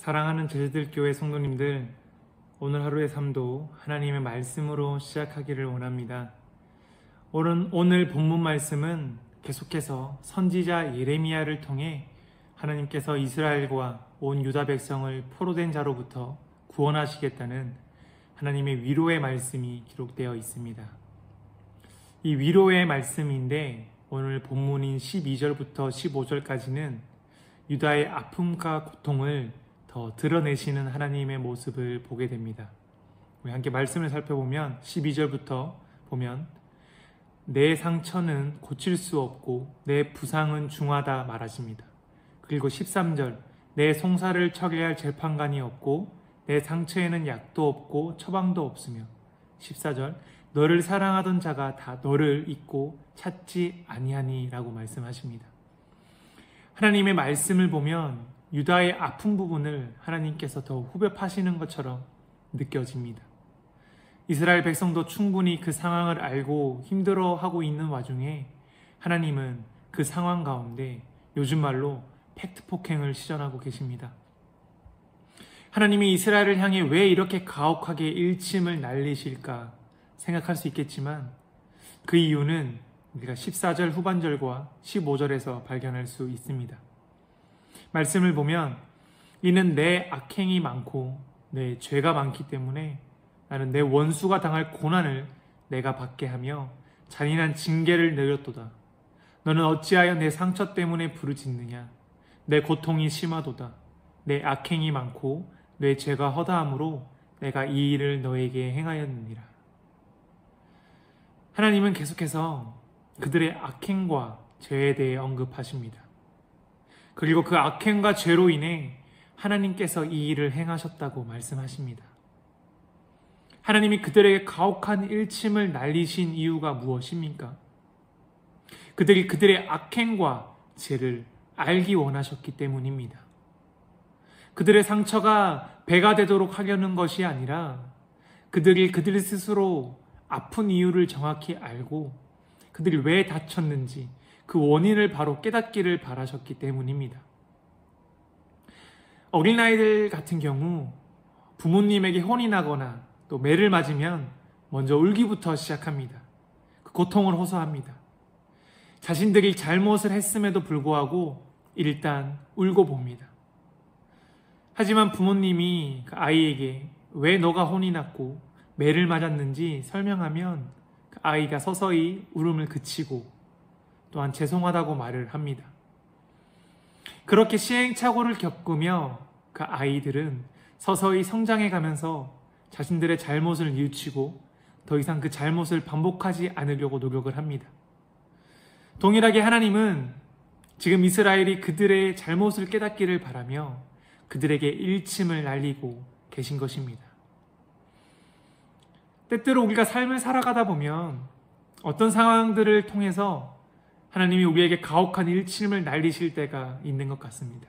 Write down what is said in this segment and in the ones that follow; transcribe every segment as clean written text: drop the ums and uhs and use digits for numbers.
사랑하는 제자들교회 성도님들, 오늘 하루의 삶도 하나님의 말씀으로 시작하기를 원합니다. 오늘 본문 말씀은 계속해서 선지자 예레미야를 통해 하나님께서 이스라엘과 온 유다 백성을 포로된 자로부터 구원하시겠다는 하나님의 위로의 말씀이 기록되어 있습니다. 이 위로의 말씀인데 오늘 본문인 12절부터 15절까지는 유다의 아픔과 고통을 더 드러내시는 하나님의 모습을 보게 됩니다. 우리 함께 말씀을 살펴보면 12절부터 보면 내 상처는 고칠 수 없고 내 부상은 중하다 말하십니다. 그리고 13절 내 송사를 처리할 재판관이 없고 내 상처에는 약도 없고 처방도 없으며 14절 너를 사랑하던 자가 다 너를 잊고 찾지 아니하니 라고 말씀하십니다. 하나님의 말씀을 보면 유다의 아픈 부분을 하나님께서 더 후벼파시는 것처럼 느껴집니다. 이스라엘 백성도 충분히 그 상황을 알고 힘들어하고 있는 와중에 하나님은 그 상황 가운데 요즘 말로 팩트 폭행을 시전하고 계십니다. 하나님이 이스라엘을 향해 왜 이렇게 가혹하게 일침을 날리실까 생각할 수 있겠지만 그 이유는 우리가 14절 후반절과 15절에서 발견할 수 있습니다. 말씀을 보면 이는 내 악행이 많고 내 죄가 많기 때문에 나는 내 원수가 당할 고난을 내가 받게 하며 잔인한 징계를 내렸도다. 너는 어찌하여 내 상처 때문에 부르짖느냐. 내 고통이 심하도다. 내 악행이 많고 내 죄가 허다함으로 내가 이 일을 너에게 행하였느니라. 하나님은 계속해서 그들의 악행과 죄에 대해 언급하십니다. 그리고 그 악행과 죄로 인해 하나님께서 이 일을 행하셨다고 말씀하십니다. 하나님이 그들에게 가혹한 일침을 날리신 이유가 무엇입니까? 그들이 그들의 악행과 죄를 알기 원하셨기 때문입니다. 그들의 상처가 배가 되도록 하려는 것이 아니라 그들 스스로 아픈 이유를 정확히 알고 그들이 왜 다쳤는지 그 원인을 바로 깨닫기를 바라셨기 때문입니다. 어린아이들 같은 경우 부모님에게 혼이 나거나 또 매를 맞으면 먼저 울기부터 시작합니다. 그 고통을 호소합니다. 자신들이 잘못을 했음에도 불구하고 일단 울고 봅니다. 하지만 부모님이 그 아이에게 왜 너가 혼이 났고 매를 맞았는지 설명하면 그 아이가 서서히 울음을 그치고 또한 죄송하다고 말을 합니다. 그렇게 시행착오를 겪으며 그 아이들은 서서히 성장해 가면서 자신들의 잘못을 뉘우치고 더 이상 그 잘못을 반복하지 않으려고 노력을 합니다. 동일하게 하나님은 지금 이스라엘이 그들의 잘못을 깨닫기를 바라며 그들에게 일침을 날리고 계신 것입니다. 때때로 우리가 삶을 살아가다 보면 어떤 상황들을 통해서 하나님이 우리에게 가혹한 일침을 날리실 때가 있는 것 같습니다.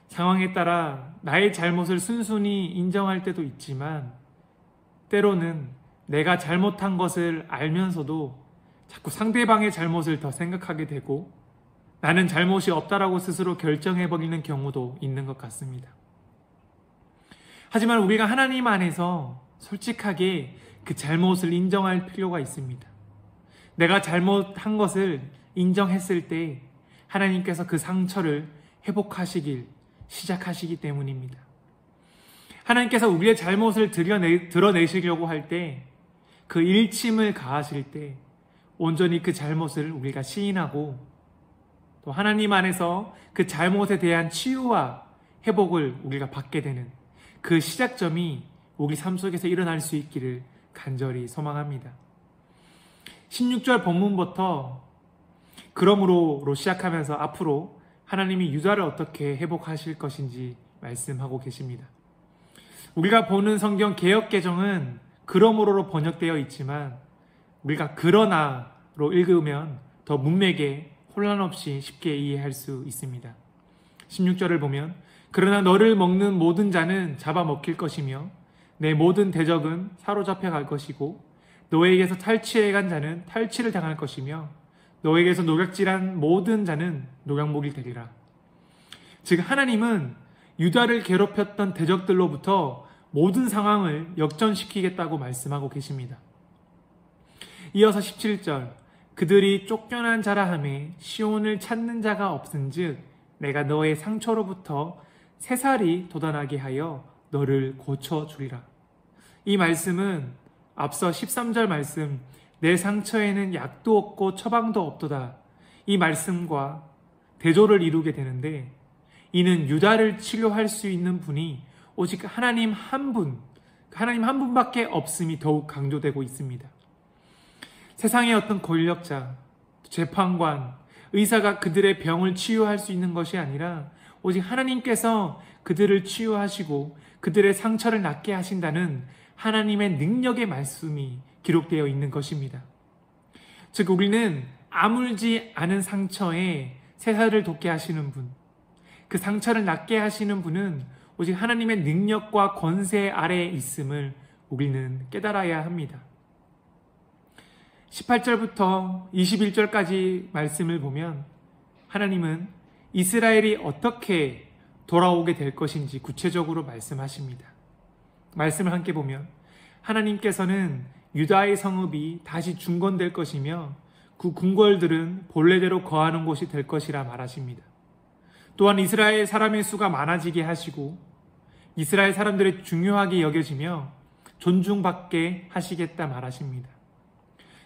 상황에 따라 나의 잘못을 순순히 인정할 때도 있지만 때로는 내가 잘못한 것을 알면서도 자꾸 상대방의 잘못을 더 생각하게 되고 나는 잘못이 없다라고 스스로 결정해버리는 경우도 있는 것 같습니다. 하지만 우리가 하나님 안에서 솔직하게 그 잘못을 인정할 필요가 있습니다. 내가 잘못한 것을 인정했을 때 하나님께서 그 상처를 회복하시길 시작하시기 때문입니다. 하나님께서 우리의 잘못을 드러내시려고 할 때 그 일침을 가하실 때 온전히 그 잘못을 우리가 시인하고 또 하나님 안에서 그 잘못에 대한 치유와 회복을 우리가 받게 되는 그 시작점이 우리 삶 속에서 일어날 수 있기를 간절히 소망합니다. 16절 본문부터 그러므로로 시작하면서 앞으로 하나님이 유다를 어떻게 회복하실 것인지 말씀하고 계십니다. 우리가 보는 성경 개역개정은 그러므로로 번역되어 있지만 우리가 그러나로 읽으면 더 문맥에 혼란 없이 쉽게 이해할 수 있습니다. 16절을 보면 그러나 너를 먹는 모든 자는 잡아먹힐 것이며 내 모든 대적은 사로잡혀 갈 것이고 너에게서 탈취해간 자는 탈취를 당할 것이며 너에게서 노략질한 모든 자는 노략목이 되리라. 즉 하나님은 유다를 괴롭혔던 대적들로부터 모든 상황을 역전시키겠다고 말씀하고 계십니다. 이어서 17절, 그들이 쫓겨난 자라 하매 시온을 찾는 자가 없은즉 내가 너의 상처로부터 새살이 돋아나게 하여 너를 고쳐주리라. 이 말씀은 앞서 13절 말씀, 내 상처에는 약도 없고 처방도 없도다, 이 말씀과 대조를 이루게 되는데, 이는 유다를 치료할 수 있는 분이 오직 하나님 한 분밖에 없음이 더욱 강조되고 있습니다. 세상의 어떤 권력자, 재판관, 의사가 그들의 병을 치유할 수 있는 것이 아니라 오직 하나님께서 그들을 치유하시고 그들의 상처를 낫게 하신다는 하나님의 능력의 말씀이 기록되어 있는 것입니다. 즉 우리는 아물지 않은 상처에 새살을 돋게 하시는 분, 그 상처를 낫게 하시는 분은 오직 하나님의 능력과 권세 아래에 있음을 우리는 깨달아야 합니다. 18절부터 21절까지 말씀을 보면 하나님은 이스라엘이 어떻게 돌아오게 될 것인지 구체적으로 말씀하십니다. 말씀을 함께 보면 하나님께서는 유다의 성읍이 다시 중건될 것이며 그 궁궐들은 본래대로 거하는 곳이 될 것이라 말하십니다. 또한 이스라엘 사람의 수가 많아지게 하시고 이스라엘 사람들이 중요하게 여겨지며 존중받게 하시겠다 말하십니다.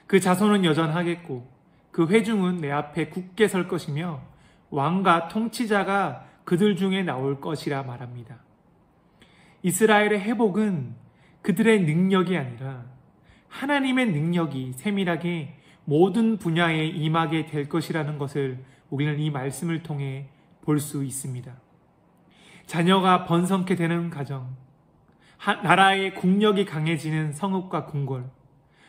그 자손은 여전하겠고 그 회중은 내 앞에 굳게 설 것이며 왕과 통치자가 그들 중에 나올 것이라 말합니다. 이스라엘의 회복은 그들의 능력이 아니라 하나님의 능력이 세밀하게 모든 분야에 임하게 될 것이라는 것을 우리는 이 말씀을 통해 볼 수 있습니다. 자녀가 번성케 되는 가정, 나라의 국력이 강해지는 성읍과 궁궐,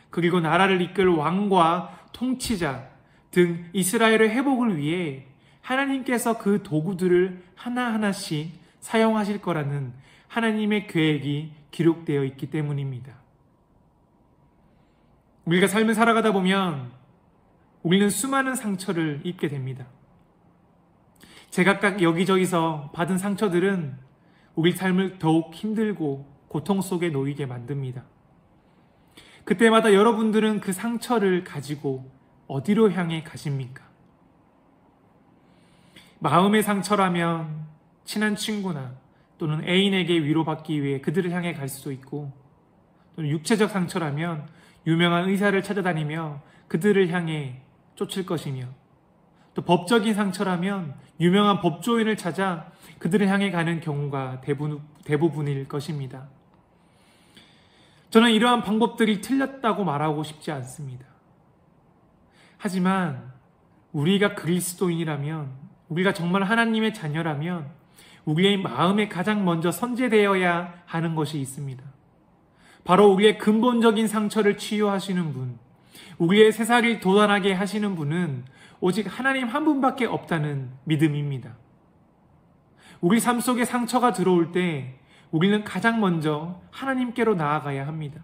그리고 나라를 이끌 왕과 통치자 등 이스라엘의 회복을 위해 하나님께서 그 도구들을 하나하나씩 사용하실 거라는 하나님의 계획이 기록되어 있기 때문입니다. 우리가 삶을 살아가다 보면 우리는 수많은 상처를 입게 됩니다. 제각각 여기저기서 받은 상처들은 우리 삶을 더욱 힘들고 고통 속에 놓이게 만듭니다. 그때마다 여러분들은 그 상처를 가지고 어디로 향해 가십니까? 마음의 상처라면 친한 친구나 또는 애인에게 위로받기 위해 그들을 향해 갈 수도 있고, 또는 육체적 상처라면 유명한 의사를 찾아다니며 그들을 향해 쫓을 것이며, 또 법적인 상처라면 유명한 법조인을 찾아 그들을 향해 가는 경우가 대부분일 것입니다. 저는 이러한 방법들이 틀렸다고 말하고 싶지 않습니다. 하지만 우리가 그리스도인이라면, 우리가 정말 하나님의 자녀라면 우리의 마음에 가장 먼저 선제되어야 하는 것이 있습니다. 바로 우리의 근본적인 상처를 치유하시는 분, 우리의 새살을 돋아나게 하시는 분은 오직 하나님 한 분밖에 없다는 믿음입니다. 우리 삶 속에 상처가 들어올 때 우리는 가장 먼저 하나님께로 나아가야 합니다.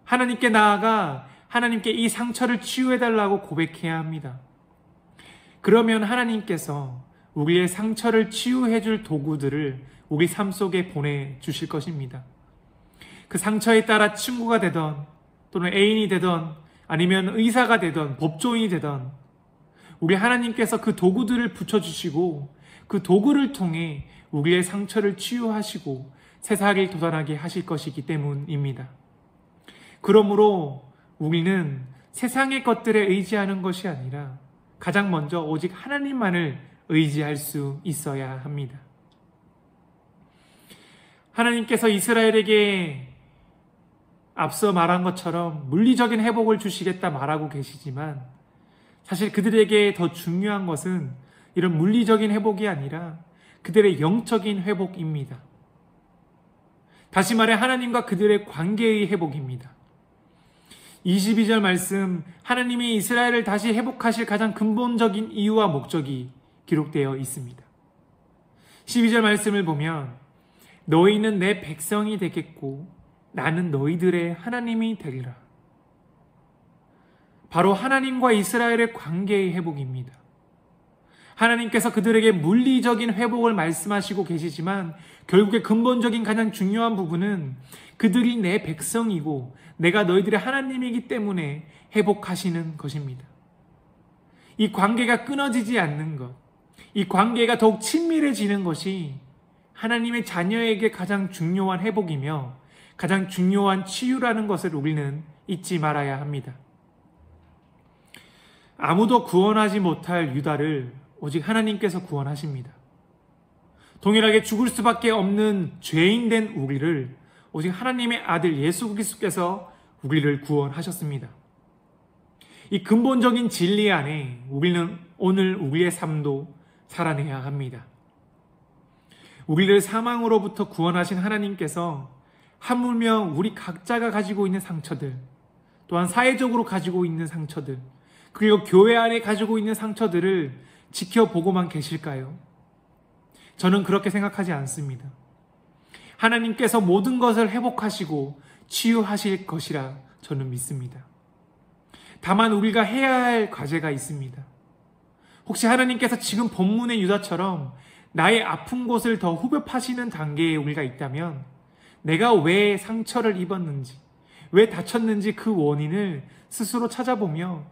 하나님께 나아가 하나님께 이 상처를 치유해달라고 고백해야 합니다. 그러면 하나님께서 우리의 상처를 치유해줄 도구들을 우리 삶 속에 보내주실 것입니다. 그 상처에 따라 친구가 되던, 또는 애인이 되던, 아니면 의사가 되던, 법조인이 되던, 우리 하나님께서 그 도구들을 붙여주시고 그 도구를 통해 우리의 상처를 치유하시고 새살을 돋아나게 하실 것이기 때문입니다. 그러므로 우리는 세상의 것들에 의지하는 것이 아니라 가장 먼저 오직 하나님만을 의지할 수 있어야 합니다. 하나님께서 이스라엘에게 앞서 말한 것처럼 물리적인 회복을 주시겠다 말하고 계시지만 사실 그들에게 더 중요한 것은 이런 물리적인 회복이 아니라 그들의 영적인 회복입니다. 다시 말해 하나님과 그들의 관계의 회복입니다. 22절 말씀, 하나님이 이스라엘을 다시 회복하실 가장 근본적인 이유와 목적이 기록되어 있습니다. 12절 말씀을 보면 너희는 내 백성이 되겠고 나는 너희들의 하나님이 되리라. 바로 하나님과 이스라엘의 관계의 회복입니다. 하나님께서 그들에게 물리적인 회복을 말씀하시고 계시지만 결국에 근본적인 가장 중요한 부분은 그들이 내 백성이고 내가 너희들의 하나님이기 때문에 회복하시는 것입니다. 이 관계가 끊어지지 않는 것, 이 관계가 더욱 친밀해지는 것이 하나님의 자녀에게 가장 중요한 회복이며 가장 중요한 치유라는 것을 우리는 잊지 말아야 합니다. 아무도 구원하지 못할 유다를 오직 하나님께서 구원하십니다. 동일하게 죽을 수밖에 없는 죄인 된 우리를 오직 하나님의 아들 예수 그리스도께서 우리를 구원하셨습니다. 이 근본적인 진리 안에 우리는 오늘 우리의 삶도 살아내야 합니다. 우리를 사망으로부터 구원하신 하나님께서 하물며 우리 각자가 가지고 있는 상처들, 또한 사회적으로 가지고 있는 상처들, 그리고 교회 안에 가지고 있는 상처들을 지켜보고만 계실까요? 저는 그렇게 생각하지 않습니다. 하나님께서 모든 것을 회복하시고 치유하실 것이라 저는 믿습니다. 다만 우리가 해야 할 과제가 있습니다. 혹시 하나님께서 지금 본문의 유다처럼 나의 아픈 곳을 더 후벼파시는 단계에 우리가 있다면 내가 왜 상처를 입었는지, 왜 다쳤는지 그 원인을 스스로 찾아보며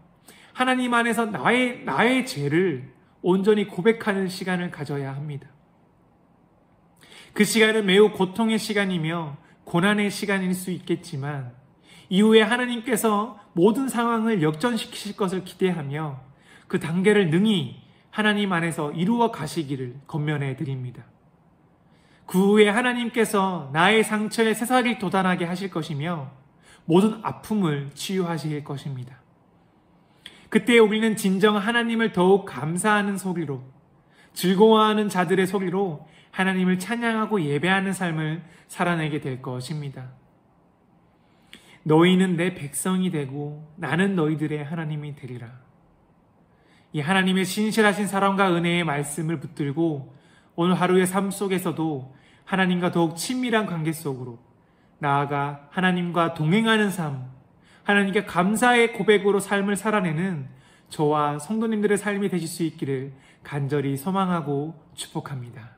하나님 안에서 나의 죄를 온전히 고백하는 시간을 가져야 합니다. 그 시간은 매우 고통의 시간이며 고난의 시간일 수 있겠지만 이후에 하나님께서 모든 상황을 역전시키실 것을 기대하며 그 단계를 능히 하나님 안에서 이루어 가시기를 권면해 드립니다. 그 후에 하나님께서 나의 상처에 새살이 돋아나게 하실 것이며 모든 아픔을 치유하실 것입니다. 그때 우리는 진정 하나님을 더욱 감사하는 소리로, 즐거워하는 자들의 소리로 하나님을 찬양하고 예배하는 삶을 살아내게 될 것입니다. 너희는 내 백성이 되고 나는 너희들의 하나님이 되리라. 이 하나님의 신실하신 사랑과 은혜의 말씀을 붙들고 오늘 하루의 삶 속에서도 하나님과 더욱 친밀한 관계 속으로 나아가 하나님과 동행하는 삶, 하나님께 감사의 고백으로 삶을 살아내는 저와 성도님들의 삶이 되실 수 있기를 간절히 소망하고 축복합니다.